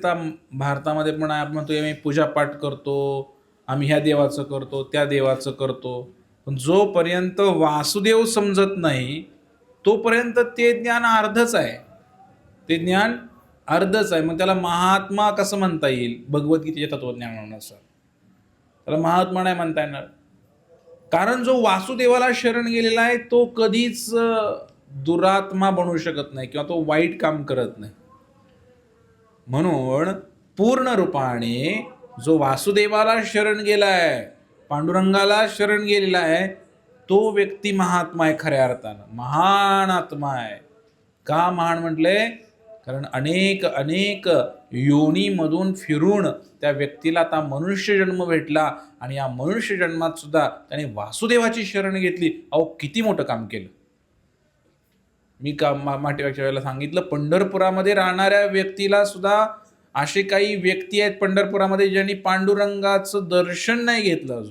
आता भारतामध्ये पण आपण म्हणतो आम्ही पूजापाठ करतो, आम्ही ह्या देवाचं करतो, त्या देवाचं करतो. पण जोपर्यंत वासुदेव समजत नाही, तोपर्यंत ते ज्ञान अर्धच आहे. ते ज्ञान अर्धच आहे. मग त्याला महात्मा कसं म्हणता येईल भगवद्गीतेच्या तत्वज्ञानानुसार? त्याला महात्मा नाही म्हणता येणार. कारण जो वासुदेवाला शरण गेलेला आहे तो कधीच दुरात्मा बनू शकत नाही किंवा तो वाईट काम करत नाही. म्हणून पूर्ण रूपाने जो वासुदेवाला शरण गेलाय, पांडुरंगाला शरण गेलेला आहे, तो व्यक्ती महात्मा आहे. खऱ्या अर्थानं महान आत्मा आहे. का महान म्हटले? कारण अनेक अनेक योनीमधून फिरून त्या व्यक्तीला आता मनुष्य जन्म भेटला आणि या मनुष्य जन्मात सुद्धा त्याने वासुदेवाची शरण घेतली. अहो किती मोठं काम केलं. मी माटेवाच्या वेळेला सांगितलं, पंढरपुरामध्ये राहणाऱ्या व्यक्तीला सुद्धा असे काही व्यक्ती आहेत पंढरपुरामध्ये ज्यांनी पांडुरंगाचं दर्शन नाही घेतलं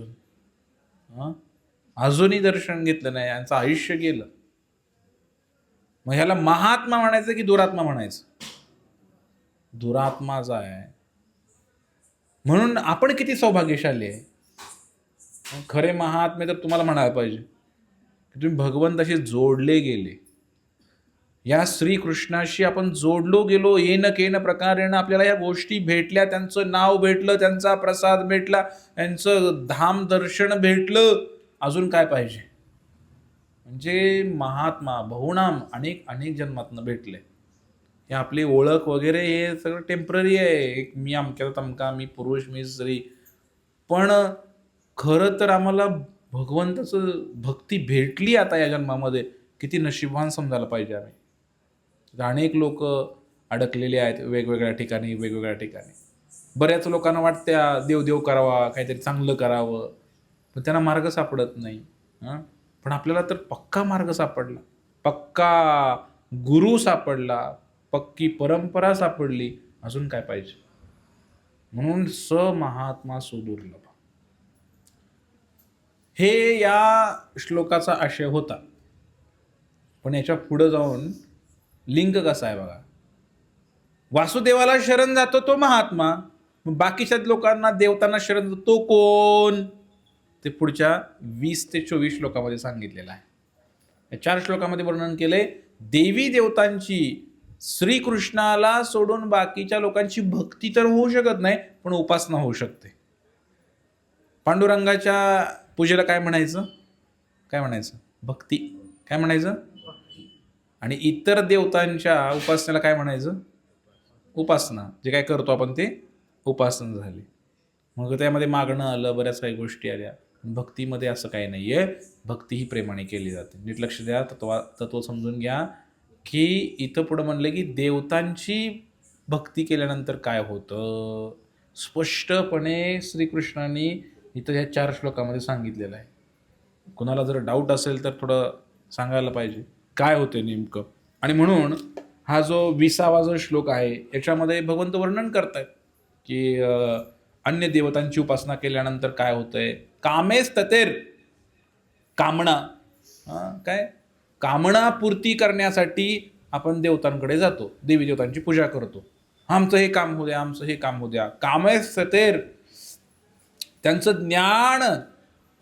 अजूनही दर्शन घेतलं नाही, यांचं आयुष्य गेलं. मग ह्याला महात्मा म्हणायचं की दुरात्मा म्हणायचं? दुरात्माचा आहे. म्हणून आपण किती सौभाग्यशाली आहे. खरे महात्मे तर तुम्हाला म्हणायला पाहिजे की तुम्ही भगवंताशी जोडले गेले. या श्रीकृष्णाशी आपण जोडलो गेलो. येन केन प्रकारेण आपल्याला या गोष्टी भेटल्या, त्यांचं नाव भेटलं, त्यांचा प्रसाद भेटला, त्यांचं धाम दर्शन भेटलं. अजून काय पाहिजे? म्हणजे महात्मा बहुनाम अनेक अनेक जन्मातनं भेटले. हे आपली ओळख वगैरे हे सगळं टेम्पररी आहे. एक मी अमक्याचा तमका, मी पुरुष, मी स्त्री. पण खरं तर आम्हाला भगवंताचं भक्ती भेटली आता या जन्मामध्ये. किती नशीबवान समजायला पाहिजे आम्ही. अनेक लोक अडकलेले आहेत वेगवेगळ्या ठिकाणी वेगवेगळ्या ठिकाणी. बऱ्याच लोकांना वाटतं देवदेव करावा, काहीतरी चांगलं करावं, पण त्यांना मार्ग सापडत नाही. पण आपल्याला तर पक्का मार्ग सापडला, पक्का गुरु सापडला, पक्की परंपरा सापडली. अजून काय पाहिजे? म्हणून स महात्मा सुदुर्लभ, हे या श्लोकाचा आशय होता. पण याच्या पुढे जाऊन लिंग कसा आहे बघा. वासुदेवाला शरण जातो तो महात्मा, बाकीच्या लोकांना देवतांना शरण जातो तो कोण? ते पुढच्या 20 ते 24 श्लोकामध्ये सांगितलेलं आहे. या 4 श्लोकामध्ये वर्णन केले देवी देवतांची. श्रीकृष्णाला सोडून बाकीच्या लोकांची भक्ती तर होऊ शकत नाही, पण उपासना होऊ शकते. पांडुरंगाच्या पूजेला काय म्हणायचं? काय म्हणायचं? भक्ती. काय म्हणायचं? आणि इतर देवतांच्या उपासनेला काय म्हणायचं? उपासना. जे काय करतो आपण ते उपासना झाली. मग त्यामध्ये मागणं आलं, बऱ्याच काही गोष्टी आल्या. भक्तीमध्ये असं काही नाही आहे. भक्ती ही प्रेमाने केली जाते. नीट लक्ष द्या, तत्व समजून घ्या की इथं पुढं म्हणलं की देवतांची भक्ती केल्यानंतर काय होतं, स्पष्टपणे श्रीकृष्णाने इथं ह्या 4 श्लोकामध्ये सांगितलेलं आहे. कुणाला जर डाऊट असेल तर थोडं सांगायला पाहिजे काय होते नेमकं. आणि म्हणून हा जो 20वा जो श्लोक आहे याच्यामध्ये भगवंत वर्णन करतायत की अन्य देवतांची उपासना केल्यानंतर काय होतंय. कामेस ततेर, कामना. काय कामना पूर्ती करण्यासाठी आपण देवतांकडे जातो, देवी देवतांची पूजा करतो. आमचं हे काम होऊ द्या, आमचं हे काम होऊ द्या. कामेस ततेर, त्यांचं ज्ञान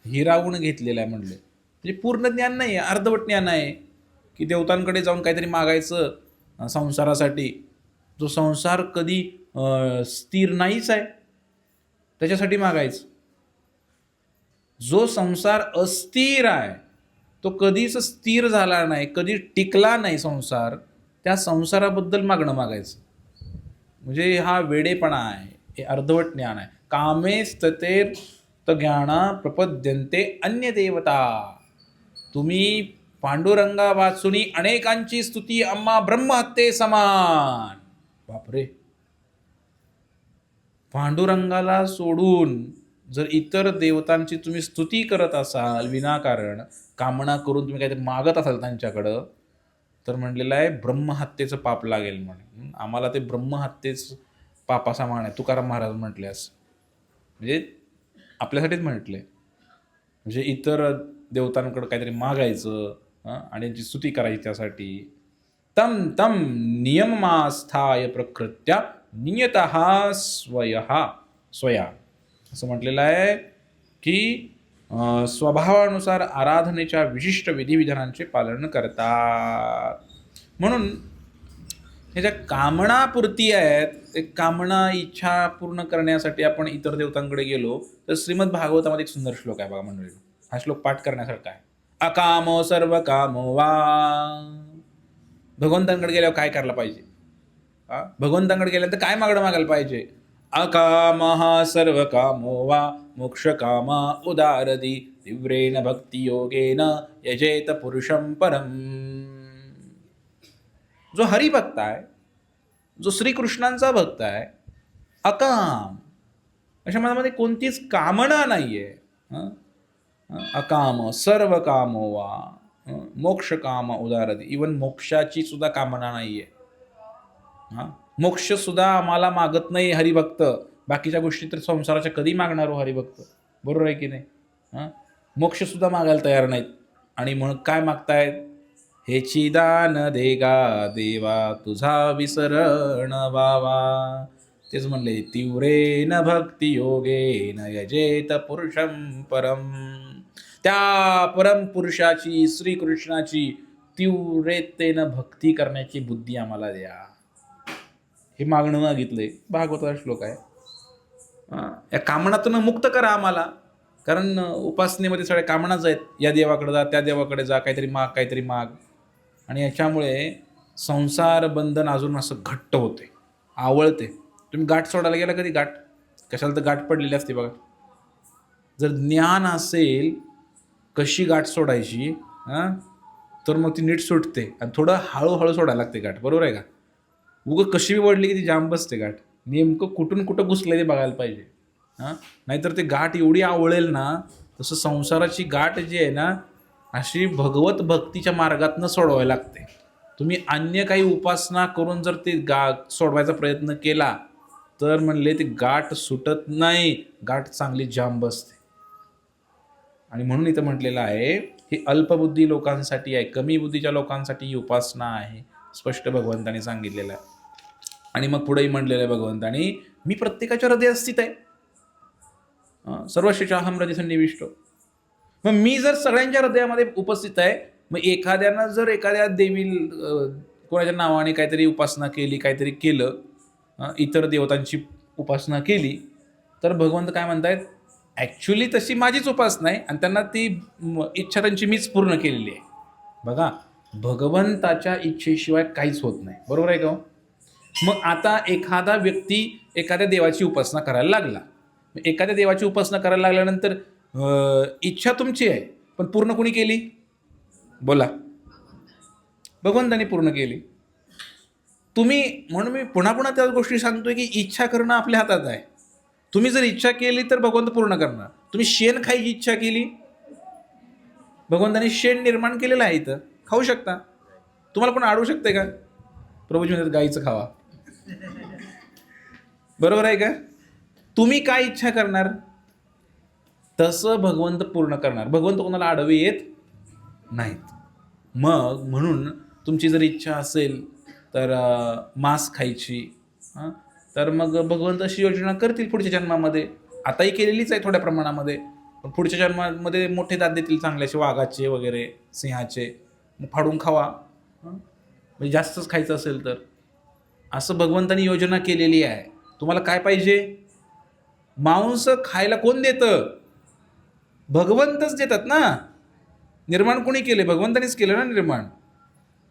हिरावून घेतलेलं आहे म्हणले. म्हणजे पूर्ण ज्ञान नाही आहे, अर्धवट ज्ञान आहे की देवतांकडे जाऊन काहीतरी मागायचं संसारासाठी. जो संसार कधी स्थिर नाहीच आहे, त्याच्यासाठी मागायचं. जो संसार अस्थिर आहे, तो कधीच स्थिर झाला नाही, कधी टिकला नाही संसार, त्या संसाराबद्दल मागायचं. म्हणजे हा वेडेपणा आहे, हे अर्धवट ज्ञान आहे. कामेस्ततेर ज्ञाना प्रपद्यन्ते अन्य देवता. तुम्ही पांडुरंगा वाचुनी अनेकांची स्तुती आम्हा ब्रह्महत्ये समान. बापरे, पांडुरंगाला सोडून जर इतर देवतांची तुम्ही स्तुती करत असाल विनाकारण, कामना करून तुम्ही काहीतरी मागत असाल त्यांच्याकडं, तर म्हणलेलं आहे ब्रह्महत्येचं पाप लागेल म्हणून. आम्हाला ते ब्रह्महत्येच पापाचा मान आहे, तुकाराम महाराज म्हटले असं. म्हणजे आपल्यासाठीच म्हटले. म्हणजे इतर देवतांकडं काहीतरी मागायचं आणि त्यांची स्तुती करायची त्यासाठी. तम तम नियममास्थाय प्रकृत्या नियतः स्वया असं म्हटलेलं आहे की स्वभावानुसार आराधनेच्या विशिष्ट विधिविधानांचे पालन करतात. म्हणून हे ज्या कामनापूर्ती आहेत ते कामना इच्छा पूर्ण करण्यासाठी आपण इतर देवतांकडे गेलो तर श्रीमद भागवतामध्ये एक सुंदर श्लोक आहे बघा मंडळी. हा श्लोक पाठ करण्यासारखा आहे. अकामो सर्व कामो वा. भगवंतांकडे गेल्यावर काय करायला पाहिजे? भगवंतांकडे गेल्यानंतर काय मागायला पाहिजे? अकामः सर्व कामो वा मोक्ष कामा उदारदी तीव्रेन भक्ती योगेन यजेत पुरुषं परम. जो हरिभक्त आहे, जो श्रीकृष्णांचा भक्त आहे, अकाम, अशा मनामध्ये कोणतीच कामना नाहीये. अकाम सर्व कामो वा मोक्ष काम उदारदी. इवन मोक्षाची सुद्धा कामना नाहीये. मोक्ष सुद्धा आम्हाला मागत नाही हरिभक्त. बाकीच्या गोष्टी तर संसाराच्या कधी मागणार हो हरिभक्त, बरोबर आहे की नाही? मोक्ष सुद्धा मागायला तयार नाहीत. आणि म्हणून काय मागतायत? हे चिदान देगा देवा तुझा विसरण वावा. तेच म्हणले तीव्रेन भक्ती योगेन यजेत पुरुषं परम. त्या परम पुरुषाची श्रीकृष्णाची तीव्रतेनं भक्ती करण्याची बुद्धी आम्हाला द्या. हे मागणं मागितलंय. भागवताचा श्लोक आहे. या कामनातून मुक्त करा आम्हाला. कारण उपासनेमध्ये सगळ्या कामनाच आहेत. या देवाकडे जा, त्या देवाकडे जा, काहीतरी माग, काहीतरी माग. आणि याच्यामुळे संसार बंधन अजून असं घट्ट होते, आवळते. तुम्ही गाठ सोडायला गेला कधी? गाठ कशाला तर गाठ पडलेली असते बघा. जर ज्ञान असेल कशी गाठ सोडायची तर मग ती नीट सुटते. आणि थोडं हळूहळू सोडायला लागते गाठ, बरोबर आहे का? उगं कशी बी वडली की ती जाम बसते गाठ. नेमकं कुठून कुठं घुसलं ते बघायला पाहिजे. नाहीतर ते गाठ एवढी आवळेल ना, तसं संसाराची गाठ जी आहे ना अशी भगवत भक्तीच्या मार्गातनं सोडवायला लागते. तुम्ही अन्य काही उपासना करून जर ते सोडवायचा प्रयत्न केला तर म्हणले ती गाठ सुटत नाही, गाठ चांगली जाम बसते. आणि म्हणून इथं म्हटलेलं आहे ही अल्पबुद्धी लोकांसाठी आहे, कमी बुद्धीच्या लोकांसाठी ही उपासना आहे, स्पष्ट भगवंतांनी सांगितलेलं आहे. आणि मग पुढेही म्हटलेलं आहे भगवंतांनी, मी प्रत्येकाच्या हृदयात स्थित आहे. सर्वश्रेष्ठाहम हृदय सन्निविष्टो. मग मी जर सगळ्यांच्या हृदयामध्ये उपस्थित आहे, मग एखाद्यानं जर एखाद्या देवी कोणाच्या नावाने काहीतरी उपासना केली, काहीतरी केलं, इतर देवतांची उपासना केली, तर भगवंत काय म्हणतायत? ॲक्च्युली तशी माझीच उपासना आहे आणि त्यांना ती इच्छा त्यांची मीच पूर्ण केलेली आहे. बघा, भगवंताच्या इच्छेशिवाय काहीच होत नाही, बरोबर आहे का? मग आता एखादा व्यक्ती एखाद्या देवाची उपासना करायला लागला. एखाद्या देवाची उपासना करायला लागल्यानंतर इच्छा तुमची आहे, पण पूर्ण कोणी केली? बोला. भगवंतांनी पूर्ण केली. तुम्ही, म्हणून मी पुन्हा पुन्हा त्याच गोष्टी सांगतोय की इच्छा करणं आपल्या हातात आहे. तुम्ही जर इच्छा केली तर भगवंत पूर्ण करणार. तुम्ही शेण खायची इच्छा केली, भगवंतांनी शेण निर्माण केलेलं आहे, इथं खाऊ शकता. तुम्हाला पण अडवू शकते का? प्रभूजी म्हणतात गाईचं खावा, बरोबर आहे का? तुम्ही काय इच्छा करणार तसं भगवंत पूर्ण करणार. भगवंत कोणाला आडवे येत नाहीत. मग म्हणून तुमची जर इच्छा असेल तर मांस खायची, तर मग भगवंत अशी योजना करतील पुढच्या जन्मामध्ये. आताही केलेलीच आहे थोड्या प्रमाणामध्ये, पण पुढच्या जन्मामध्ये मोठे दात देतील चांगल्याचे, वाघाचे वगैरे, सिंहाचे. मग फाडून खावा, म्हणजे जास्तच खायचं असेल तर. असं भगवंतानी योजना केलेली आहे. तुम्हाला काय पाहिजे? मांस खायला कोण देतं? भगवंतच देतात ना. निर्माण कोणी केले? भगवंतानीच केलं ना निर्माण.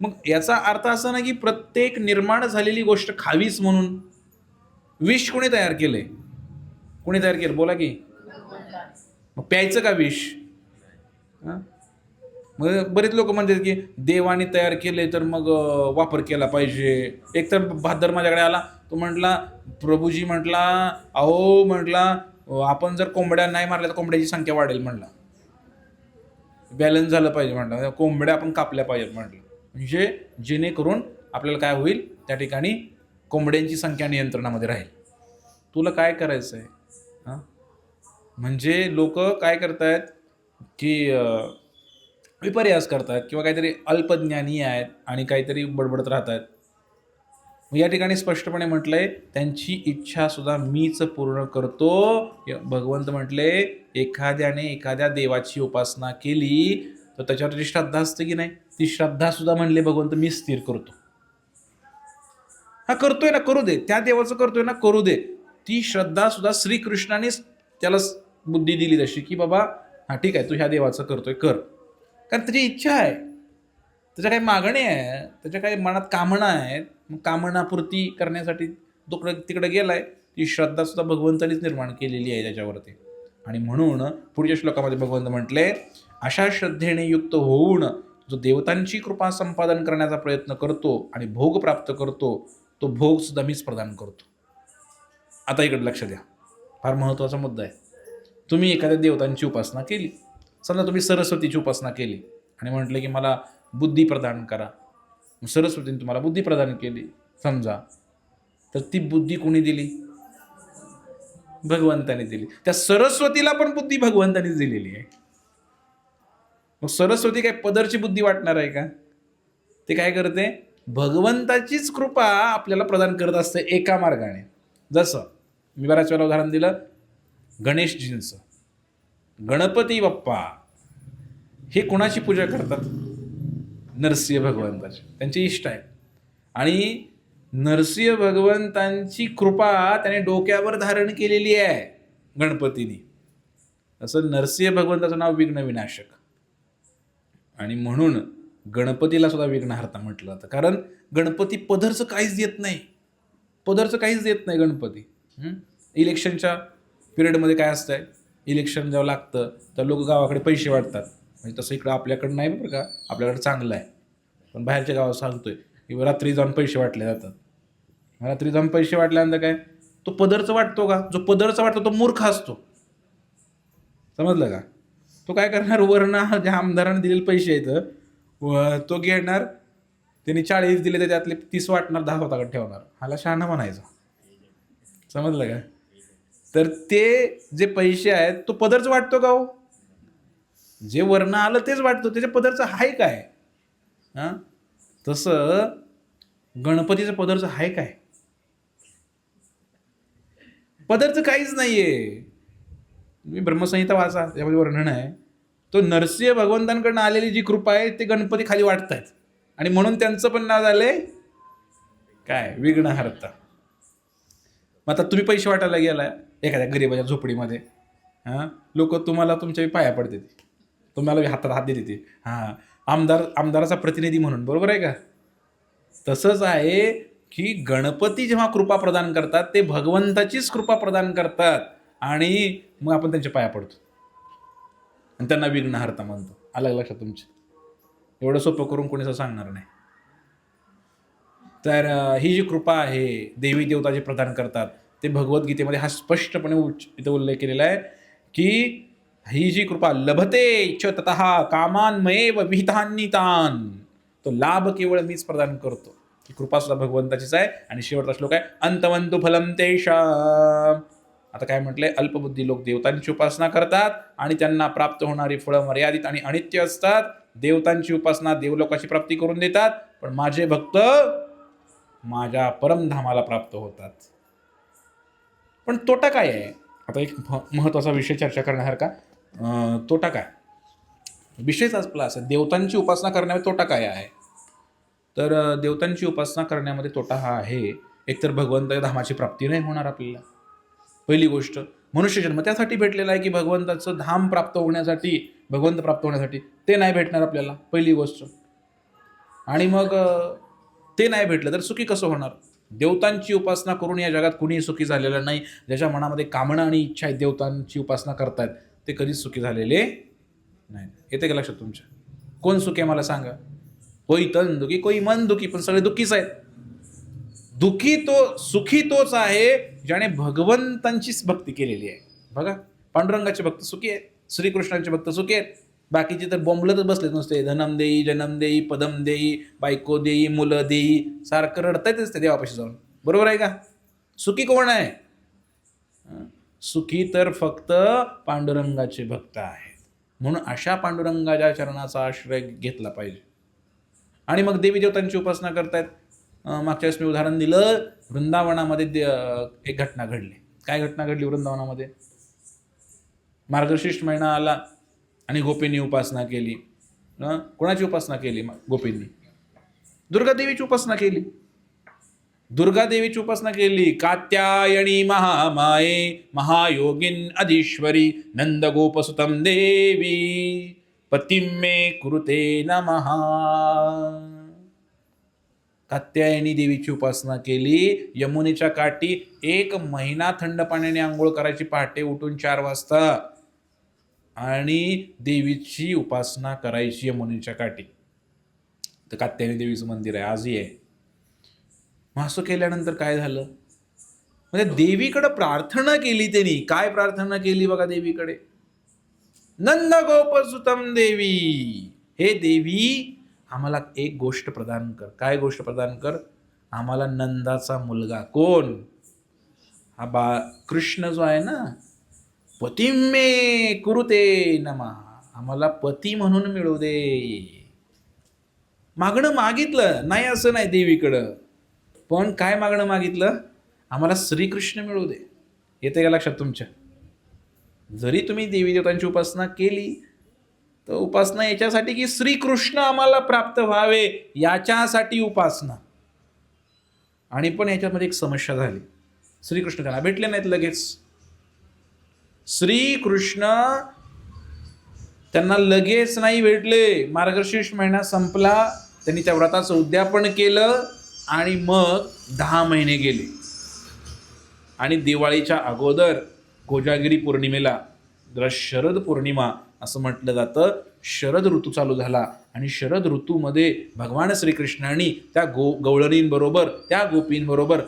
मग याचा अर्थ असा नाही की प्रत्येक निर्माण झालेली गोष्ट खावीच म्हणून. विष कोणी तयार केले? कोणी तयार केलं? बोला की. मग प्यायचं का विष? मग बरेच लोक म्हणतात की देवाने तयार केले तर मग वापर केला पाहिजे. एक तर बहादर माझ्याकडे आला, तो म्हटला, प्रभूजी म्हटला, अहो म्हटला आपण जर कोंबड्या नाही मारल्या तर कोंबड्याची संख्या वाढेल म्हटला. बॅलन्स झालं पाहिजे म्हटलं, कोंबड्या आपण कापल्या पाहिजेत म्हटलं, म्हणजे जेणेकरून आपल्याला काय होईल, त्या ठिकाणी कोंबड्यांची संख्या नियंत्रणामध्ये राहील. तुला काय करायचं आहे? म्हणजे लोक काय करतायत की विपर्यास करतात किंवा काहीतरी अल्पज्ञानी आहेत आणि काहीतरी बडबडत राहतात. मग या ठिकाणी स्पष्टपणे म्हटलंय त्यांची इच्छा सुद्धा मीच पूर्ण करतो. भगवंत म्हटले एखाद्याने एखाद्या देवाची उपासना केली तर त्याच्यावर जी श्रद्धा असते की नाही, ती श्रद्धा सुद्धा म्हणले भगवंत मी स्थिर करतो. हा करतोय ना, करू दे, त्या देवाचं करतोय ना, करू दे. ती श्रद्धा सुद्धा श्रीकृष्णानेच त्याला बुद्धी दिली तशी की बाबा हा ठीक आहे, तू ह्या देवाचं करतोय कर, कारण त्याची इच्छा आहे, त्याच्या काही मागणी आहे, त्याच्या काही मनात कामना आहेत. मग कामनापूर्ती करण्यासाठी तो तिकडे गेलाय. ती श्रद्धा सुद्धा भगवंतानीच निर्माण केलेली आहे त्याच्यावरती. आणि म्हणून पुढच्या श्लोकामध्ये भगवंत म्हटले अशा श्रद्धेने युक्त होऊन जो देवतांची कृपा संपादन करण्याचा प्रयत्न करतो आणि भोग प्राप्त करतो, तो भोग सुद्धा मीच प्रदान करतो. आता इकडे लक्ष द्या, फार महत्त्वाचा मुद्दा आहे. तुम्ही एखाद्या देवतांची उपासना केली, समजा तुम्ही सरस्वतीची उपासना केली आणि म्हटलं की मला बुद्धी प्रदान करा. सरस्वतीने तुम्हाला बुद्धी प्रदान केली समजा, तर ती बुद्धी कोणी दिली? भगवंताने दिली. त्या सरस्वतीला पण बुद्धी भगवंतानेच दिलेली आहे. मग सरस्वती काय पदरची बुद्धी वाटणार आहे का? ते काय करते? भगवंताचीच कृपा आपल्याला प्रदान करत असते एका मार्गाने. जसं मी बऱ्याच वेळा उदाहरण दिलं गणेशजींचं. गणपती बाप्पा हे कोणाची पूजा करतात? नरसिंह भगवंताची, त्यांचे इष्ट आहेत. आणि नरसिंह भगवंतांची कृपा त्याने डोक्यावर धारण केलेली आहे गणपतीने. असं नरसिंह भगवंताचं नाव विघ्न विनाशक. आणि म्हणून गणपतीला सुद्धा विघ्नहर्ता म्हटलं जातं, कारण गणपती पदरचं काहीच देत नाही. पदरचं काहीच देत नाही गणपती. इलेक्शनच्या पिरियडमध्ये काय असतंय, इलेक्शन जेव्हा लागतं तर लोक गावाकडे पैसे वाटतात. म्हणजे तसं इकडं आपल्याकडं नाही बरं का, आपल्याकडं चांगलं आहे. पण बाहेरच्या गावात सांगतोय की रात्री जाऊन पैसे वाटले जातात. रात्री जाऊन पैसे वाटल्यानंतर काय, तो पदरचं वाटतो का? जो पदरचा वाटतो तो मूर्ख असतो. समजलं का? तो काय करणार, वरनं ज्या आमदारांनी दिलेले पैसे आहेत तो घेणार, त्यांनी 40 दिले तर त्यातले 30 वाटणार, 10 स्वतःकडे ठेवणार. हाला शहाणा म्हणायचं. समजलं का? तर ते जे पैसे आहेत तो पदरचं वाटतो का हो? जे वरनं आलं तेच वाटतो, त्याच्या पदरचं आहे काय? हां, तसं गणपतीचं पदरचं आहे काय? पदरचं काहीच नाहीये. तुम्ही ब्रह्मसंहिता वाचा, त्यामध्ये वर्णन आहे. तो नरसिंह भगवंतांकडनं आलेली जी कृपा आहे ते गणपती खाली वाटतायत. आणि म्हणून त्यांचं पण नाव झालंय काय? विघ्नहर्ता. मग आता तुम्ही पैसे वाटायला गेलाय एखाद्या गरीबाच्या झोपडीमध्ये, लोक तुम्हाला तुमच्या पाया पडते, तुम्हाला हातात हात देते. आमदाराचा प्रतिनिधी म्हणून, बरोबर आहे का? तसंच आहे की गणपती जेव्हा कृपा प्रदान करतात ते भगवंताचीच कृपा प्रदान करतात. आणि मग आपण त्यांच्या पाया पडतो आणि त्यांना विघ्नहर्ता म्हणतो. अलग लक्षात तुमच्या? एवढं सोपं करून कोणी असं सांगणार नाही. तर ही जी कृपा आहे देवी देवता जे प्रदान करतात ते भगवद्गीतेमध्ये हा स्पष्टपणे इथं उल्लेख केलेला आहे की ही जी कृपा लभते च ततः कामान्मयेव विहितान्नितान, तो लाभ केवळ मीच प्रदान करतो. ही कृपा सुद्धा भगवंताचीच आहे. आणि शेवटचा श्लोक आहे अंतवंतु फलम तेषाम. आता काय म्हटलंय? अल्पबुद्धी लोक देवतांची उपासना करतात आणि त्यांना प्राप्त होणारी फळं मर्यादित आणि अनित्य असतात. देवतांची उपासना देवलोकाची प्राप्ती करून देतात, पण माझे भक्त माझ्या परमधामाला प्राप्त होतात. पण तोटा काय आहे? आता एक महत्त्वाचा विषय चर्चा करण्यासारखा. तोटा काय? विषयच आपला असं, देवतांची उपासना करण्यामध्ये तोटा काय आहे? तर देवतांची उपासना करण्यामध्ये तोटा हा आहे, एकतर भगवंताच्या धामाची प्राप्ती नाही होणार आपल्याला. पहिली गोष्ट, मनुष्य जन्म त्यासाठी भेटलेला आहे की भगवंताचं धाम प्राप्त होण्यासाठी, भगवंत प्राप्त होण्यासाठी. ते नाही भेटणार आपल्याला, पहिली गोष्ट. आणि मग ते नाही भेटलं तर सुखी कसं होणार? देवतांची उपासना करून या जगात कुणीही सुखी झालेलं नाही. ज्याच्या मनामध्ये कामना आणि इच्छा आहे देवतांची उपासना करतायत ते कधीच सुखी झालेले नाही. येते का लक्षात तुमच्या? कोण सुखी आहे मला सांगा? कोई तन दुखी, कोई मन दुखी, पण सगळे दुःखीच आहेत. दुःखी तो, सुखी तोच आहे ज्याने भगवंतांचीच भक्ती केलेली आहे. बघा, पांडुरंगाचे भक्त सुखी आहेत, श्रीकृष्णांचे भक्त सुखी आहेत. बाकीचे तर बोंबलतच बसलेत नुसते, धनम देई, जनम देई, पदम देई, बायको देई, मुलं देई, सारखं रडतायतच ते देवापाशी जाऊन. बरोबर आहे का? सुखी कोण आहे? सुखी तर फक्त पांडुरंगाचे भक्त आहेत. म्हणून अशा पांडुरंगाच्या चरणाचा आश्रय घेतला पाहिजे. आणि मग देवी देवतांची उपासना करतायत, मागच्या वेळेस मी उदाहरण दिलं, वृंदावनामध्ये एक घटना घडली. काय घटना घडली वृंदावनामध्ये? मार्गशीर्ष महिना आला आणि गोपींनी उपासना केली. कोणाची उपासना केली गोपींनी? दुर्गादेवीची उपासना केली. दुर्गादेवीची उपासना केली. कात्यायणी महामाये महायोगिन अधीश्वरी नंदगोपसुतम देवी पतिं मे कुरुते नमः. कात्यायनी देवीची उपासना केली. यमुनेच्या काठी 1 महिना थंड पाण्याने आंघोळ करायची, पहाटे उठून 4 वाजता, आणि देवीची उपासना करायची यमुनेच्या काठी. तर कात्यायनी देवीचं मंदिर आहे, आजही आहे. मग असं केल्यानंतर काय झालं? म्हणजे देवीकडे प्रार्थना केली त्यांनी. काय प्रार्थना केली बघा देवीकडे? नंदगोपसुतम देवी, हे देवी आम्हाला एक गोष्ट प्रदान कर. काय गोष्ट प्रदान कर? आम्हाला नंदाचा मुलगा. कोण? हा कृष्ण जो आहे ना, पतिमे कुरुते नमः, आम्हाला पती म्हणून मिळू दे. मागणं मागितलं नाही असं नाही देवीकडं, पण काय मागणं मागितलं? आम्हाला श्रीकृष्ण मिळू दे. येते का लक्षात तुमच्या? जरी तुम्ही देवी देवतांची उपासना केली तर उपासना याच्यासाठी की श्रीकृष्ण आम्हाला प्राप्त व्हावे, याच्यासाठी उपासना. आणि पण याच्यामध्ये एक समस्या झाली. श्रीकृष्ण त्यांना भेटले नाहीत लगेच. श्रीकृष्ण त्यांना लगेच नाही भेटले. मार्गशीर्ष महिना संपला, त्यांनी त्या व्रताचं उद्यापन केलं आणि मग 10 महिने गेले. आणि दिवाळीच्या अगोदर कोजागिरी पौर्णिमेला, ज्याला शरद पौर्णिमा असं म्हटलं जातं, शरद ऋतू चालू झाला. आणि शरद ऋतूमध्ये भगवान श्रीकृष्णांनी त्या गवळणींबरोबर, त्या गोपींबरोबर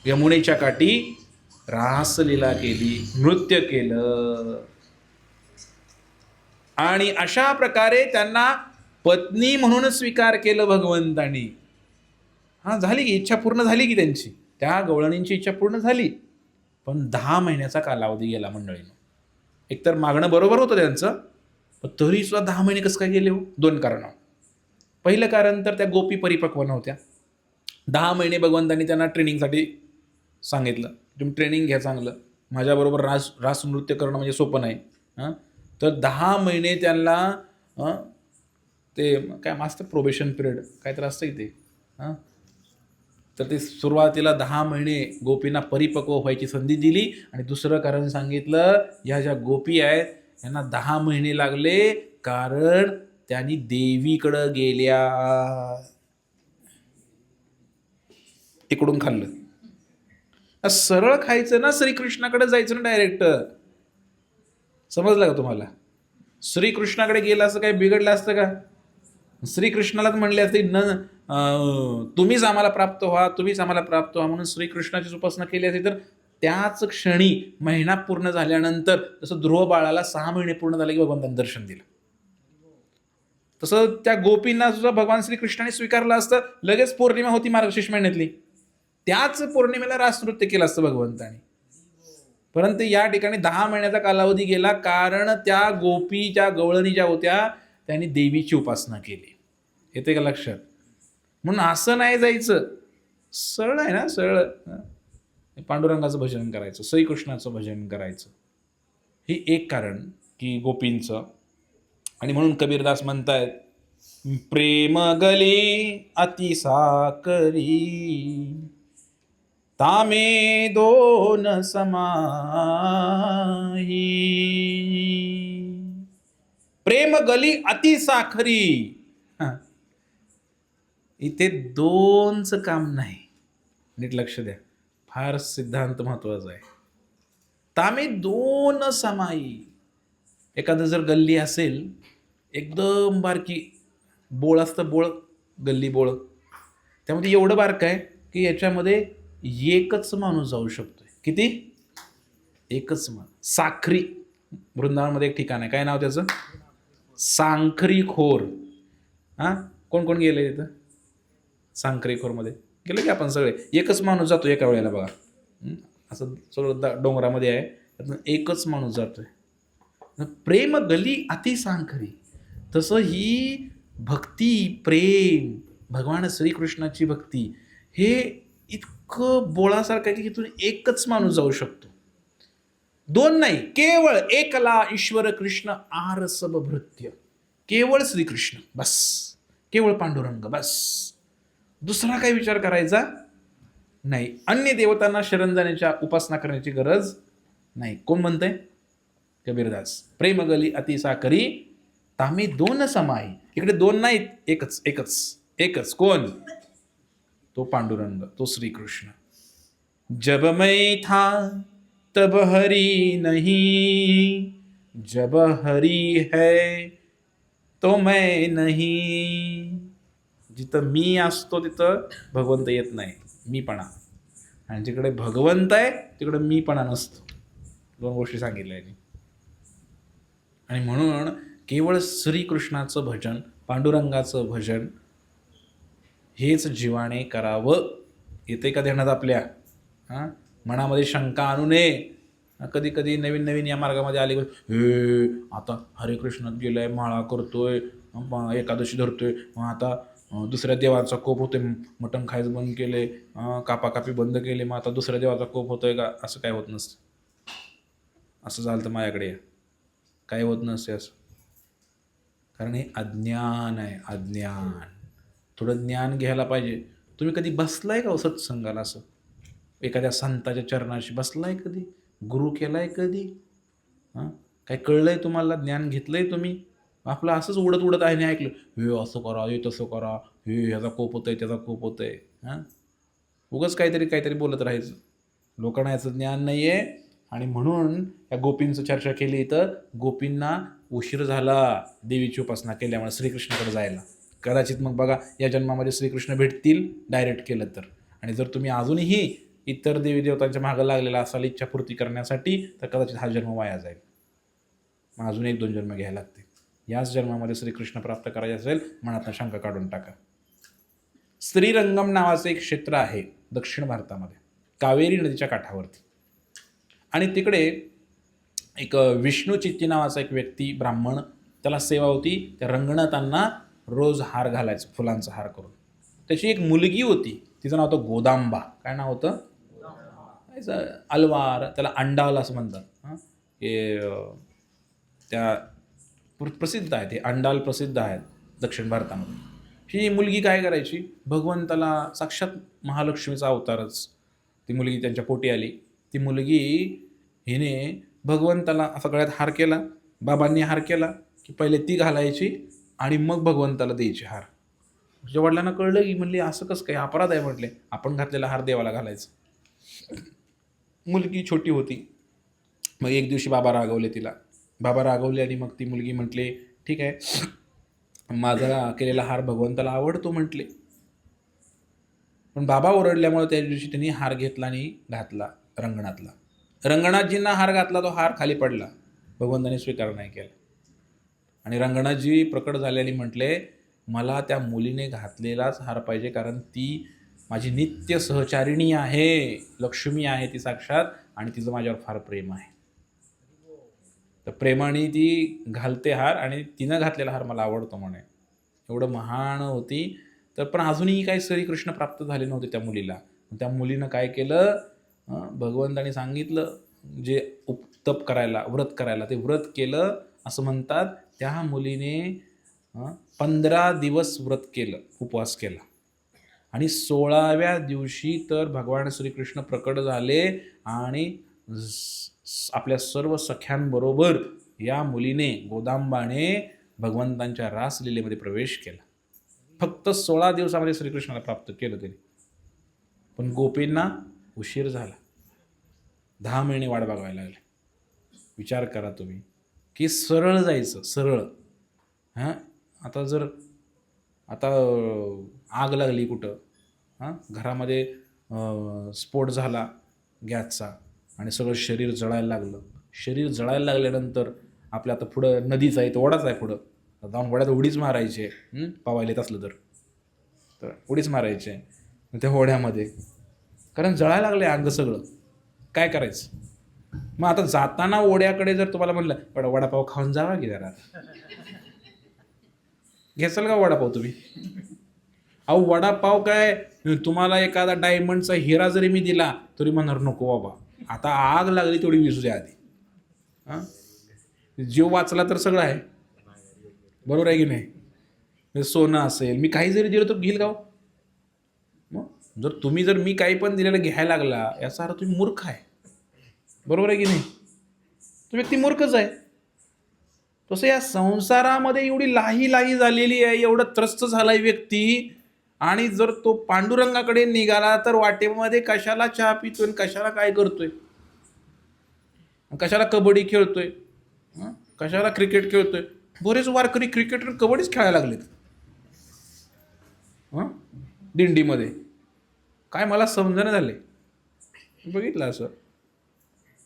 यमुनेच्या काठी रासलीला केली, नृत्य केलं. आणि अशा प्रकारे त्यांना पत्नी म्हणून स्वीकार केलं भगवंतांनी. झाली की इच्छा पूर्ण झाली की त्यांची, त्या गवळणींची इच्छा पूर्ण झाली. पण 10 महिन्याचा कालावधी गेला मंडळीनं. एकतर मागणं बरोबर होतं त्यांचं, पण तरी सुद्धा 10 महिने कसं काय गेले हो? 2 कारण. पहिलं कारण तर त्या गोपी परिपक्व नव्हत्या. 10 महिने भगवंतांनी त्यांना ट्रेनिंगसाठी सांगितलं, तुम्ही ट्रेनिंग घ्या चांगलं, माझ्याबरोबर रास नृत्य करणं म्हणजे सोपं नाही. तर 10 महिने त्यांना ते काय मास्टर प्रोबेशन पिरियड काय तर असतं ते. तर ते सुरुवातीला 10 महिने गोपींना परिपक्व व्हायची संधी दिली. आणि दुसरं कारण सांगितलं, ह्या ज्या गोपी आहेत यांना 10 महिने लागले, कारण त्यांनी देवीकडं गेल्या. तिकडून खाल्लं. सरळ खायचं ना, श्रीकृष्णाकडे जायचं ना डायरेक्ट. समजलं का तुम्हाला? श्रीकृष्णाकडे गेलं असं काय बिघडलं असतं का? श्रीकृष्णालाच म्हणले असते तुम्हीच आम्हाला प्राप्त व्हा, तुम्हीच आम्हाला प्राप्त व्हा म्हणून श्रीकृष्णाचीच उपासना केली असती, तर त्याच क्षणी महिना पूर्ण झाल्यानंतर, जसं ध्रुव बाळाला 6 महिने पूर्ण झाले की भगवंतांनी दर्शन दिलं, तसं त्या गोपींना सुद्धा भगवान श्रीकृष्णाने स्वीकारलं असतं. लगेच पौर्णिमा होती मार्गशीर्ष महिन्यातली, त्याच पौर्णिमेला रासनृत्य केलं असतं भगवंतानी. परंतु या ठिकाणी 10 महिन्याचा कालावधी गेला, कारण त्या गोपी ज्या गवळणी ज्या होत्या त्यांनी देवीची उपासना केली. येते का लक्षात? म्हणून असं नाही जायचं, सरळ आहे ना, सरळ पांडुरंगाचं भजन करायचं, श्रीकृष्णाचं भजन करायचं. हे एक कारण की गोपींचं. आणि म्हणून कबीरदास म्हणतायत, प्रेम गली अति साकरी तामे दोन समाही. प्रेम गली अति साखरी. इथे 2चं काम नाही, नीट लक्ष द्या, फार सिद्धांत महत्वाचा आहे. तामे दोन समाई. एखादं जर गल्ली असेल, एकदम बारकी बोळ असतं, बोळ, गल्ली बोळ, त्यामध्ये एवढं बारक आहे की याच्यामध्ये एकच माणूस जाऊ शकतोय. किती? एकच माणूस. साखरी, वृंदावनमध्ये एक ठिकाण आहे, काय नाव त्याचं? सांखरी खोर. कोण कोण गेले तिथं? सांखरी खोरमध्ये गेले की आपण सगळे. एकच माणूस जातो एका वेळेला बघा. असं सगळं डोंगरामध्ये आहे, त्यातून एकच माणूस जातोय. प्रेम गली अति सांखरी. तसं ही भक्ती, प्रेम भगवान श्रीकृष्णाची भक्ती हे इतकं बोळासारखं आहे की इथून एकच माणूस जाऊ शकतो, दोन नाही, केवळ एकला ईश्वर कृष्ण आरसब भृत्य, केवळ श्रीकृष्ण बस, केवळ पांडुरंग बस, दुसरा काही विचार करायचा नाही, अन्य देवतांना शरण जाण्याच्या उपासना करण्याची गरज नाही. कोण म्हणतंय? कबीरदास. प्रेम गली अतिसा करी तामी दोन समाई. इकडे दोन नाहीत, एकच एकच एकच. कोण? तो पांडुरंग, तो श्रीकृष्ण. जब मैं था तब हरी नहीं, जब हरी है तो मैं नहीं. जिथं मी असतो तिथं भगवंत येत नाही, मीपणा. आणि जिकडे भगवंत आहे तिकडे मीपणा नसतो. दोन गोष्टी सांगितल्या. आणि म्हणून केवळ श्रीकृष्णाचं भजन, पांडुरंगाचं भजन हेच जीवाने करावं. येते का ध्यानात आपल्या? हां, मनामध्ये शंका आणू नये. कधी कधी नवीन नवीन या मार्गामध्ये आले, हे आता हरे कृष्णात गेलाय, माळा करतोय, एकादशी धरतोय, मग आता दुसऱ्या देवाचा कोप होतोय, मटण खायचं बंद केले, कापाकापी बंद केले, मग आता दुसऱ्या देवाचा कोप होतोय का? असं काय होत नसतं. असं झालं तर माझ्याकडे काय होत नसते असं. कारण हे अज्ञान आहे, अज्ञान. थोडं ज्ञान घ्यायला पाहिजे. तुम्ही कधी बसलाय का सत्संगाला? असं एखाद्या संताच्या चरणाशी बसलाय कधी? गुरु केलाय कधी? हां, काय कळलंय तुम्हाला? ज्ञान घेतलंय तुम्ही? आपलं असंच उडत उडत आहे नाही ऐकलं, हे असं करा, हे तसं करा, हे ह्याचा कोप होतंय, त्याचा कोप होतंय. हां, उगाच काहीतरी काहीतरी बोलत राहायचं. लोकांना याचं ज्ञान नाही आहे. आणि म्हणून या गोपींचं चर्चा केली तर गोपींना उशीर झाला देवीची उपासना केल्यामुळे श्रीकृष्णाकडे जायला. कदाचित मग बघा या जन्मामध्ये श्रीकृष्ण भेटतील डायरेक्ट केलं तर. आणि जर तुम्ही अजूनही इतर देवी देवतांच्या मागं लागलेला असाल इच्छापूर्ती करण्यासाठी, तर कदाचित हा जन्म वाया जाईल. मग अजून 1-2 जन्म घ्यायला लागतील. याच जन्मामध्ये श्रीकृष्ण प्राप्त करायचे असेल, मनातनं शंका काढून टाका. श्रीरंगम नावाचं एक क्षेत्र आहे दक्षिण भारतामध्ये, कावेरी नदीच्या काठावरती. आणि तिकडे एक विष्णू चित्ती नावाचा एक व्यक्ती, ब्राह्मण, त्याला सेवा होती. त्या रंगनाथांना रोज हार घालायचं, फुलांचा हार करून. त्याची एक मुलगी होती, तिचं नाव होतं गोदांबा. काय नाव होतं? अलवार, त्याला अंडाल असं म्हणतात. हां, हे त्या प्रसिद्ध आहेत, हे अंडाल प्रसिद्ध आहेत दक्षिण भारतामध्ये. ही मुलगी काय करायची? भगवंताला, साक्षात महालक्ष्मीचा अवतारच ती मुलगी त्यांच्या पोटी आली. ती मुलगी हिने भगवंताला असा गळ्यात हार केला, बाबांनी हार केला की पहिले ती घालायची आणि मग भगवंताला द्यायची हार. तुझ्या वडिलांना कळलं की म्हणले असं कसं काय, अपराध आहे म्हटले, आपण घातलेला हार देवाला घालायचं. मुलगी छोटी होती. मग एक दिवशी बाबा रागवले तिला. बाबा रागवले आणि मग ती मुलगी म्हटले, ठीक आहे, माझा केलेला हार भगवंताला आवडतो म्हटले. पण बाबा ओरडल्यामुळे त्या दिवशी त्यांनी हार घेतला आणि घातला रंगनाथला. रंगनाथजींना हार घातला, तो हार खाली पडला, भगवंताने स्वीकार नाही केला. आणि रंगनाथजी प्रकट झाले आणि म्हटले, मला त्या मुलीने घातलेलाच हार पाहिजे, कारण ती माझी नित्य सहचारिणी आहे, लक्ष्मी आहे ती साक्षात, आणि तिचं माझ्यावर फार प्रेम आहे. तर प्रेमाने ती घालते हार आणि तिनं घातलेला हार मला आवडतो म्हणे. एवढं महान होती. तर पण अजूनही काही श्रीकृष्ण प्राप्त झाले नव्हते त्या मुलीला. त्या मुलीनं काय केलं? भगवंताने सांगितलं जे तप करायला, व्रत करायला, ते व्रत केलं. असं म्हणतात त्या मुलीने 15 दिवस व्रत केलं, उपवास केला. आणि 16व्या दिवशी तर भगवान श्रीकृष्ण प्रकट झाले आणि आपल्या सर्व सख्यांबरोबर या मुलीने, गोदांबाने, भगवंतांच्या रासलीलेमध्ये प्रवेश केला. फक्त 16 दिवसामध्ये श्रीकृष्णाला प्राप्त केलं त्यांनी. पण गोपींना उशीर झाला, 10 महिने वाट बघायला लागले. विचार करा तुम्ही की सरळ जायचं, सरळ. हां, आता आग लागली कुठं, हां, घरामध्ये स्फोट झाला गॅसचा आणि सगळं शरीर जळायला लागलं. शरीर जळायला लागल्यानंतर आपल्या आता पुढं नदीच आहे, तो ओढाच आहे, पुढं जाऊन ओढ्यात उडीच मारायचे. पावायला येत असलं तर उडीच मारायचे त्या होड्यामध्ये, कारण जळायला लागले अंग सगळं. काय करायचं? मग आता जाताना ओढ्याकडे जर तुम्हाला म्हणलं वडापाव खाऊन जावा की जरा, घेसाल का वडापाव तुम्ही? अहो वडापाव काय, तुम्हाला एखादा डायमंडचा हिरा जरी मी दिला तरी म्हणणार नको बाबा, आता आग लागली तेवढी विसू द्या आधी. हां, जीव वाचला तर सगळं आहे, बरोबर आहे की नाही? सोनं असेल, मी काही जरी दिलं तर घेईल का हो? मग जर मी काही पण दिलेलं घ्यायला लागला, याचा अर्थ तुम्ही मूर्ख आहे, बरोबर आहे की नाही? तो व्यक्ती मूर्खच आहे. तसं या संसारामध्ये एवढी लाही लाही झालेली आहे, एवढं त्रस्त झालाय व्यक्ती, आणि जर तो पांडुरंगाकडे निघाला तर वाटेमध्ये कशाला चहा पितोय, कशाला काय करतोय, कशाला कबड्डी खेळतोय, कशाला क्रिकेट खेळतोय. बरेच वारकरी क्रिकेट आणि कबड्डीच खेळायला लागलेत दिंडीमध्ये. काय मला समजणं झाले, बघितलं असं.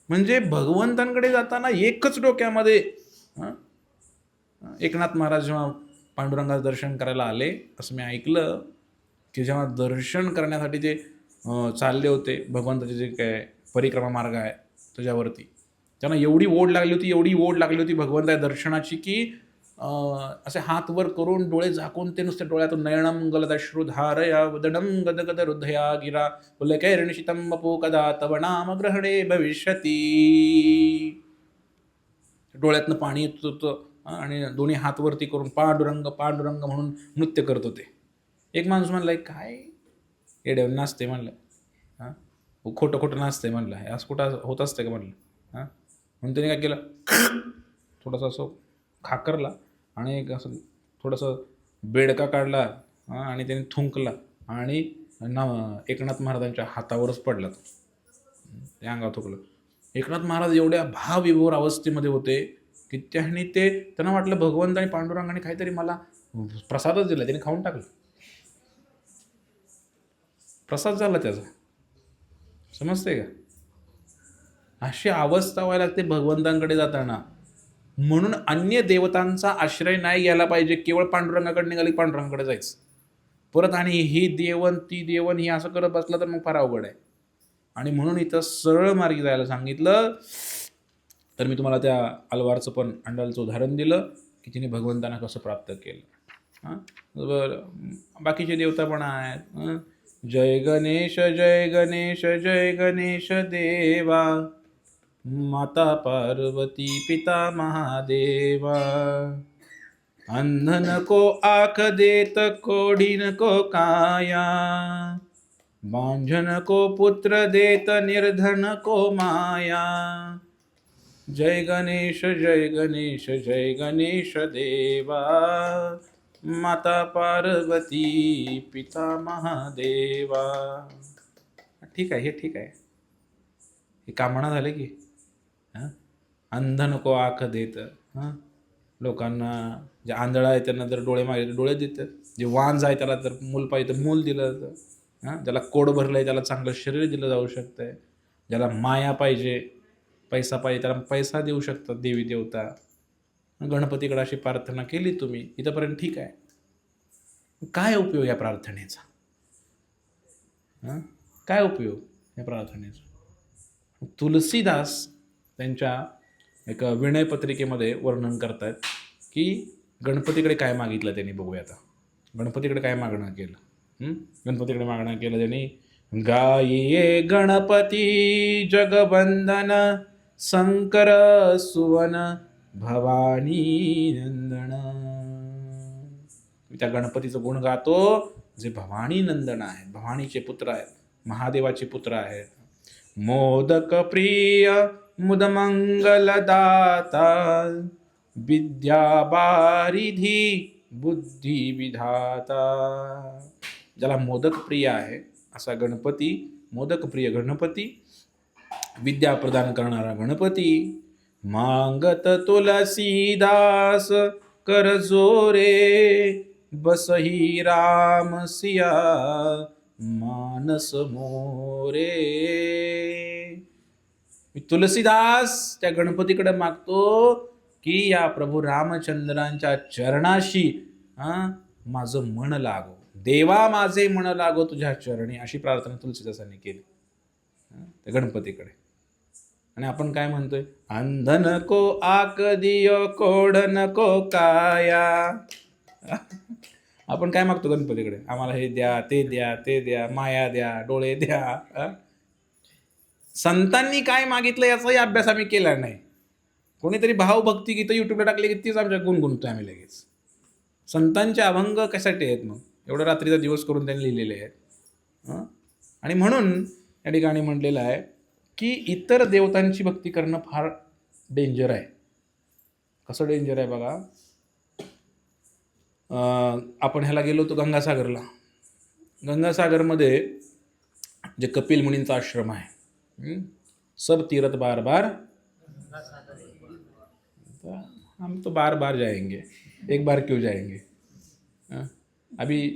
म्हणजे भगवंतांकडे जाताना एकच डोक्यामध्ये. एकनाथ महाराज जेव्हा पांडुरंगाचं दर्शन करायला आले, असं मी ऐकलं की जेव्हा दर्शन करण्यासाठी ते चालले होते, भगवंताचे जे काय परिक्रमा मार्ग आहे त्याच्यावरती, त्यांना एवढी ओढ लागली होती भगवंताच्या दर्शनाची की असे हात वर करून डोळे झाकून ते नुसते डोळ्यातून नयनम गलदश्रुधारया वदनम गदगद हृदया गिरा पुलकैर्निशितम बपू कदा तव नाम ग्रहणे भविष्यती. डोळ्यातनं पाणी येत होतं आणि दोन्ही हात वरती करून पांडुरंग पांडुरंग म्हणून नृत्य करत होते. एक माणूस म्हणलाय, काय येड्यावर नाचते म्हणलं, हां खोटं खोटं नाचते म्हणलं, असं कुठं होत असतं का म्हणलं. हां, म्हणून त्याने काय केलं, थोडंसं असं खाकरला आणि एक असं थोडंसं बेडका काढला, आणि त्याने थुंकला आणि एकनाथ महाराजांच्या हातावरच पडला तो, ते अंगावर थुकलं. एकनाथ महाराज एवढ्या भावविभोर अवस्थेमध्ये होते की त्यांना वाटलं भगवंत आणि पांडुरंगाने काहीतरी मला प्रसादच दिला, त्याने खाऊन टाकलं, प्रसाद झाला त्याचा, समजते का? अशी अवस्था व्हायला लागते भगवंतांकडे जाताना. म्हणून अन्य देवतांचा आश्रय नाही घ्यायला पाहिजे, केवळ पांडुरंगाकडे निघाली पांडुरंगाकडे जायचं. परत आणि ही देवन ती देवन ही असं करत बसलं तर मग फार अवघड आहे. आणि म्हणून इथं सरळ मार्गी जायला सांगितलं. तर मी तुम्हाला त्या अलवारचं पण अंडालचं उदाहरण दिलं की तिने भगवंतांना कसं प्राप्त केलं. बरं, बाकीचे देवता पण आहेत. जय गणेश जय गणेश जय गणेश देवा, माता पार्वती पिता महादेवा. अंधन को आँख देत कोढीन को काया, बांझन को पुत्र देत निर्धन को माया. जय गणेश जय गणेश जय गणेश देवा, माता पार्वती पिता महादेवा. ठीक आहे, हे ठीक आहे, हे कामना झाले की. अंध नको आँख देत, लोकांना जे आंधळा आहे त्यांना जर डोळे मागितले डोळे देतात, जे वांज आहे त्याला जर मूल पाहिजे तर मूल दिलं जातं, ज्याला कोड भरलं आहे त्याला चांगलं शरीर दिलं जाऊ शकतं, ज्याला माया पाहिजे पैसा पाहिजे त्याला पैसा देऊ शकतात देवी देवता. गणपतीकडे अशी प्रार्थना केली तुम्ही इथंपर्यंत ठीक आहे. काय उपयोग या प्रार्थनेचा? काय उपयोग या प्रार्थनेचा? तुलसीदास त्यांच्या एक विनयपत्रिकेमध्ये वर्णन करतात की गणपतीकडे काय मागितलं त्यांनी. बघूया आता गणपतीकडे काय मागणं केलं. गणपतीकडे मागणं केलं त्यांनी, गाये गणपती जगवंदन, शंकर सुवन भवानी नंदन. त्या गणपतीचं गुण गातो जे भवानी नंदन आहेत, भवानीचे पुत्र आहेत, महादेवाचे पुत्र आहेत. मोदक प्रिय मुदमंगलदाता, विद्या बारिधी बुद्धी विधाता. ज्याला मोदक प्रिय आहे असा गणपती, मोदक प्रिय गणपती, विद्या प्रदान करणारा गणपती. मांगत तुलसीदास कर जोरे, बसही राम सिया मानस मोरे. तुलसीदास त्या गणपतीकडे मागतो की या प्रभू रामचंद्रांच्या चरणाशी माझं मन लागो, देवा माझे मन लागो तुझ्या चरणी, अशी प्रार्थना तुलसीदासांनी केली त्या गणपतीकडे. आणि आपण काय म्हणतोय, अंध नको आक दियो कोढ नको काया. आपण काय मागतो गणपतीकडे? आम्हाला हे द्या, ते द्या, ते द्या, माया द्या, डोळे द्या. संतांनी काय मागितलं याचाही अभ्यास आम्ही केला नाही. कोणीतरी भावभक्ती गीतं युट्यूबला टाकले की तीच आमच्या गुणगुणतोय आम्ही लगेच. संतांचे अभंग कशासाठी आहेत मग? एवढं रात्रीचा दिवस करून त्यांनी लिहिलेले आहेत. आणि म्हणून या ठिकाणी म्हटलेलं आहे की इतर देवतांची भक्ती करणं फार डेंजर आहे. कसं डेंजर आहे बघा. आपण ह्याला गेलो होतो गंगासागरला. गंगासागरमध्ये जे कपिल मुनींचा आश्रम आहे, सब तीरथ बार बार, हम तो बार बार जाएंगे, एक बार क्यों जाएंगे. अभी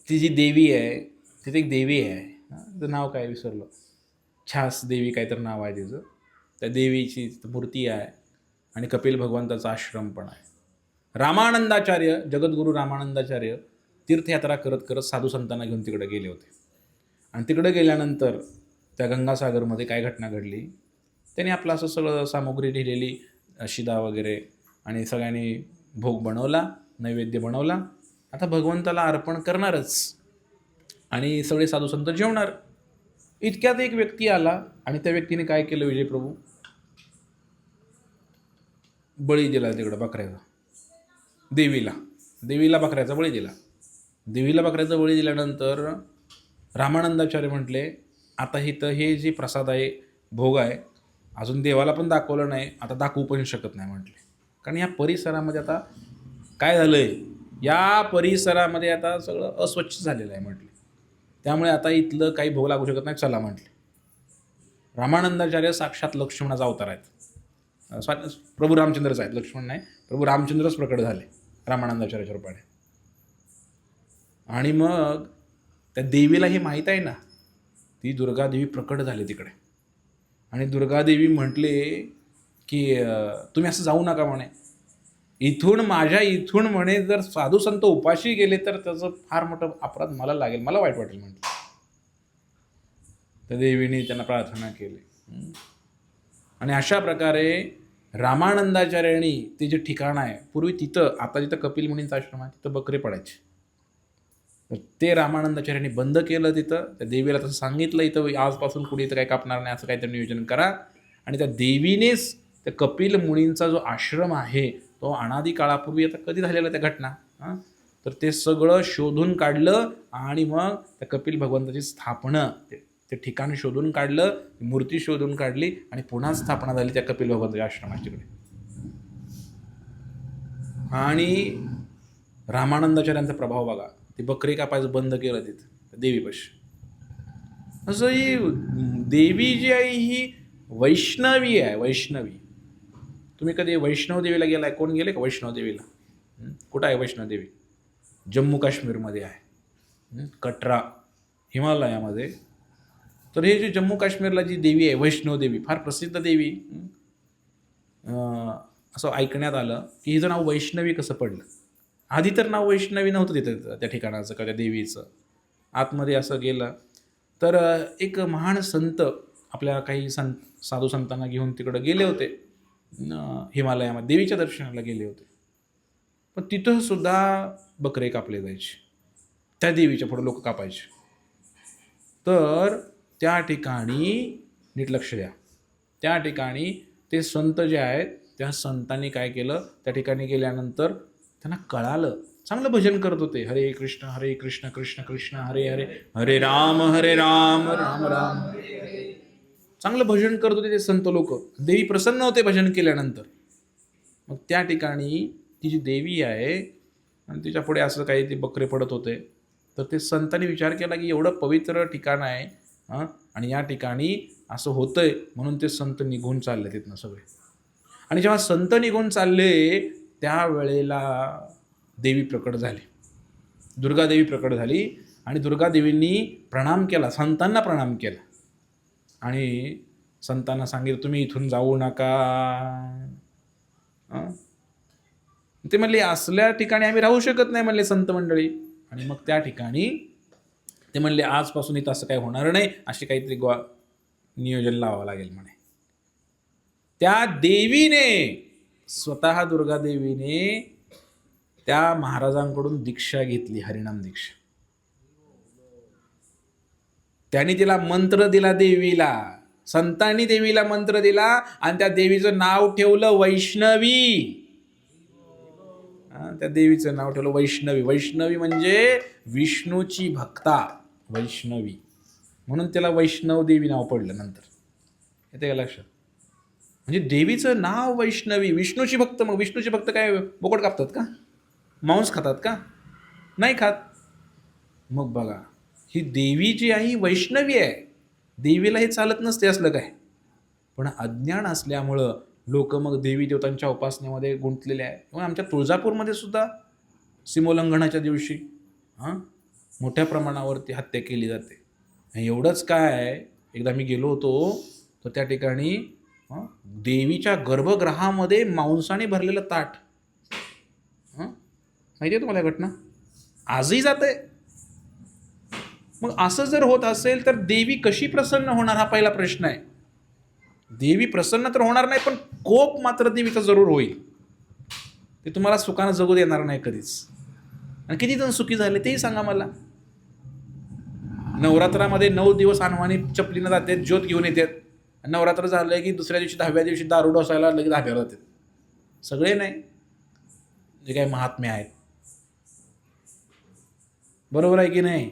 ती जी देवी आहे, तिथे एक देवी आहे, तिचं नाव काय विसरलं, छास देवी काहीतरी नाव आहे तिचं. त्या देवीची मूर्ती आहे आणि कपिल भगवंताचा आश्रम पण आहे. रामानंदाचार्य, जगद्गुरू रामानंदाचार्य तीर्थयात्रा करत करत साधू संतांना घेऊन तिकडे गेले होते. आणि तिकडे गेल्यानंतर त्या गंगासागरमध्ये काय घटना घडली, त्यांनी आपलं असं सगळं सामुग्री लिहिलेली, शिदा वगैरे, आणि सगळ्यांनी भोग बनवला, नैवेद्य बनवला. आता भगवंताला अर्पण करणारच आणि सगळे साधू संत जेवणार. इतक्यात एक व्यक्ती आला आणि त्या व्यक्तीने काय केलं, विजयप्रभू, बळी दिला तिकडं बकऱ्याचा. देवीला बकऱ्याचा बळी दिला. देवीला बकऱ्याचा बळी दिल्यानंतर रामानंदाचार्य म्हटले, आता इथं हे जे प्रसाद आहे, भोग आहे, अजून देवाला पण दाखवलं नाही, आता दाखवू पण शकत नाही म्हटले. कारण या परिसरामध्ये आता काय झालं आहे, या परिसरामध्ये आता सगळं अस्वच्छ झालेलं आहे म्हटले. त्यामुळे आता इथलं काही भोग लागू शकत नाही, चला म्हटले. रामानंदाचार्य साक्षात लक्ष्मणाचा अवतार आहेत, प्रभू रामचंद्रच आहेत, लक्ष्मण नाही, प्रभू रामचंद्रच प्रकट झाले रामानंदाचार्याच्या रूपाने. आणि मग त्या देवीला हे माहीत आहे ना, ती दुर्गादेवी प्रकट झाली तिकडे. आणि दुर्गादेवी म्हटले की तुम्ही असं जाऊ नका म्हणे, माझ्या इथून म्हणे जर साधू संत उपाशी गेले तर त्याचं फार मोठं अपराध मला लागेल, मला वाईट वाटेल म्हटलं. त्या देवीने त्यांना प्रार्थना केली. आणि अशा प्रकारे रामानंदाचार्यांनी ते जे ठिकाण आहे, पूर्वी तिथं, आता जिथं कपिल मुनींचा आश्रम आहे तिथं बकरे पडायचे, तर ते रामानंदाचार्यांनी बंद केलं. तिथं त्या देवीला तसं सांगितलं, इथं आजपासून कुठे इथं काही कापणार नाही, असं काहीतरी नियोजन करा. आणि त्या देवीनेच त्या कपिल मुनींचा जो आश्रम आहे तो अनादी काळापूर्वी, आता कधी झालेला त्या घटना, तर ते सगळं शोधून काढलं आणि मग त्या कपिल भगवंताची स्थापना, ते ठिकाण शोधून काढलं, मूर्ती शोधून काढली आणि पुन्हा स्थापना झाली त्या कपिल भगवंताच्या आश्रमाच्याकडे. आणि रामानंदाचार्यांचा प्रभाव बघा, ते बकरी कापायचं बंद केलं तिथं देवीपाशी. असं ही देवी जी आहे ही वैष्णवी आहे, वैष्णवी. तुम्ही कधी वैष्णव देवीला गेलाय? कोण गेले का वैष्णव देवीला? कुठं आहे वैष्णव देवी? जम्मू काश्मीरमध्ये आहे, कटरा हिमालयामध्ये. तर हे जे जम्मू काश्मीरला जी देवी आहे वैष्णव देवी, फार प्रसिद्ध देवी. असं ऐकण्यात आलं की हिचं नाव वैष्णवी कसं पडलं. आधी तर नाव वैष्णवी नव्हतं तिथं त्या ठिकाणाचं का त्या देवीचं. आतमध्ये असं गेलं तर एक महान संत आपल्या काही साधू संतांना घेऊन तिकडं गेले होते हिमालयामध्ये, देवीच्या दर्शनाला गेले होते. पण तिथं सुद्धा बकरे कापले जायचे, त्या देवीच्या पुढे लोक कापायचे. तर त्या ठिकाणी नीट लक्ष द्या, त्या ठिकाणी ते संत जे आहेत त्या संतांनी काय केलं, त्या ठिकाणी गेल्यानंतर त्यांना कळालं, चांगलं भजन करत होते, हरे कृष्ण कृष्ण कृष्ण हरे हरे, हरे राम राम राम, चांगलं भजन करत होते ते संत लोक. देवी प्रसन्न होते भजन केल्यानंतर. मग त्या ठिकाणी ती जी देवी आहे आणि तिच्या पुढे असं काही ते बकरे पडत होते. तर ते संतांनी विचार केला की एवढं पवित्र ठिकाण आहे आणि या ठिकाणी असं होतंय, म्हणून ते संत निघून चालले तिथनं सगळे. आणि जेव्हा संत निघून चालले त्यावेळेला देवी प्रकट झाली, दुर्गादेवी प्रकट झाली. आणि दुर्गादेवींनी प्रणाम केला, संतांना प्रणाम केला आणि संतांना सांगितलं तुम्ही इथून जाऊ नका. ते म्हणले असल्या ठिकाणी आम्ही राहू शकत नाही म्हणले संत मंडळी. आणि मग त्या ठिकाणी ते म्हणले आजपासून इथं असं काही होणार नाही, असे काहीतरी नियोजन लावावं लागेल म्हणे. त्या देवीने, स्वतः दुर्गादेवीने त्या महाराजांकडून दीक्षा घेतली, हरिनाम दीक्षा. त्यांनी तिला मंत्र दिला, देवीला, संतांनी देवीला मंत्र दिला आणि त्या देवीचं नाव ठेवलं वैष्णवी. त्या देवीचं नाव ठेवलं वैष्णवी. वैष्णवी म्हणजे विष्णूची भक्ता, वैष्णवी, म्हणून त्याला वैष्णव देवी नाव पडलं नंतर. येते का लक्षात? म्हणजे देवीचं नाव वैष्णवी, विष्णूची भक्त. मग विष्णूचे भक्त काय बोकड कापतात का? मांस खातात का? नाही खात. मग बघा, ही देवी जी आहे ही वैष्णवी आहे. देवीला हे चालत नसते असलं काय. पण अज्ञान असल्यामुळं लोक मग देवी देवतांच्या उपासनेमध्ये गुंतलेले आहे. मग आमच्या तुळजापूरमध्ये सुद्धा सीमोल्लंघनाच्या दिवशी मोठ्या प्रमाणावरती हत्या केली जाते. एवढंच काय, एकदा मी गेलो होतो तर त्या ठिकाणी देवीच्या गर्भगृहामध्ये मांसाने भरलेलं ताट, माहिती आहे तुम्हाला घटना? आजही जाते. मग असं जर होत असेल तर देवी कशी प्रसन्न होणार हा पहिला प्रश्न आहे. देवी प्रसन्न तर होणार नाही, पण कोप मात्र देवीचा जरूर होईल. ते तुम्हाला सुखानं जगू देणार नाही कधीच. आणि किती जण सुखी झाले तेही सांगा मला. नवरात्रामध्ये 9 दिवस अनवाणी चपलीनं जातात, ज्योत घेऊन येतात. नवरात्र झालं की दुसऱ्या दिवशी 10व्या दिवशी दारू डोसायला लगेच धाब्यावर जातात. सगळे नाही, जे काही महात्मे आहेत. बरोबर आहे की नाही?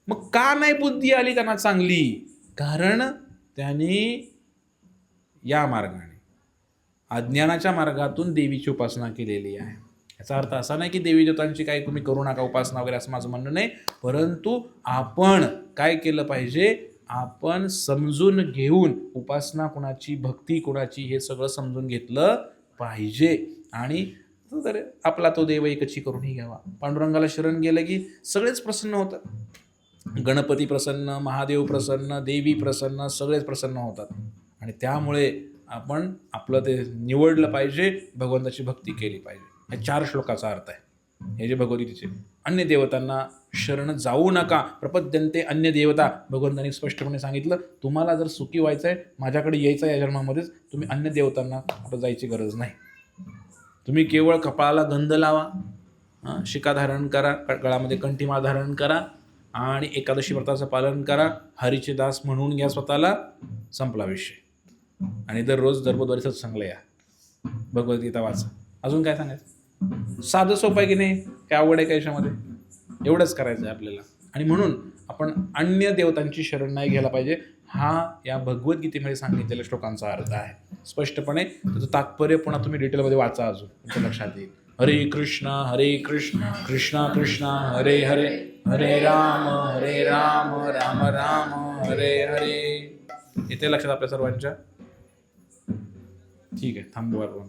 मग का नाही बुद्धी आली त्यांना चांगली? कारण त्यांनी या मार्गाने, अज्ञानाच्या मार्गातून देवीची उपासना केलेली आहे. याचा अर्थ असा नाही की देवी देवतांची काही तुम्ही करू नका उपासना वगैरे, असं माझं म्हणणं नाही. परंतु आपण काय केलं पाहिजे, आपण समजून घेऊन उपासना कुणाची, भक्ती कुणाची, हे सगळं समजून घेतलं पाहिजे. आणि तर आपला तो देव एकची करूनही घ्यावा. पांडुरंगाला शरण गेलं की सगळेच प्रसन्न होतात. गणपती प्रसन्न, महादेव प्रसन्न, देवी प्रसन्न, सगळेच प्रसन्न होतात. आणि त्यामुळे आपण आपलं ते निवडलं पाहिजे, भगवंताची भक्ती केली पाहिजे. हे 4 श्लोकाचा अर्थ आहे. हे जे भगवद्गीतेचे, अन्य देवतांना शरण जाऊ नका, प्रपद्यन्ते अन्य देवता. भगवंतांनी स्पष्टपणे सांगितलं, तुम्हाला जर सुखी व्हायचं आहे, माझ्याकडे यायचं आहे या जन्मामध्येच, तुम्ही अन्य देवतांना कुठं जायची गरज नाही. तुम्ही केवळ कपाळाला गंध लावा, शिका धारण करा, गळामध्ये कंठीमाळ धारण करा आणि एकादशी व्रताचं पालन करा, हरीचे दास म्हणून घ्या स्वतःला, संपला विषय. आणि दररोज दरबोदवारी सत्संगला या, भगवद्गीता वाचा. अजून काय सांगायचं? साधं सोपं आहे की नाही? काय आवड आहे का याच्यामध्ये? एवढंच करायचं आहे आपल्याला. आणि म्हणून आपण अन्य देवतांची शरण नाही घ्यायला पाहिजे. हा या भगवद्गीतेमध्ये सांगितलेल्या श्लोकांचा अर्थ आहे. स्पष्टपणे त्याचं तात्पर्य पुन्हा तुम्ही डिटेलमध्ये वाचा, अजून तुमच्या लक्षात येईल. हरे कृष्ण कृष्ण कृष्ण हरे हरे, हरे राम राम राम हरे हरे. येते लक्षात आपल्या सर्वांच्या? ठीक आहे, थांबू आपण.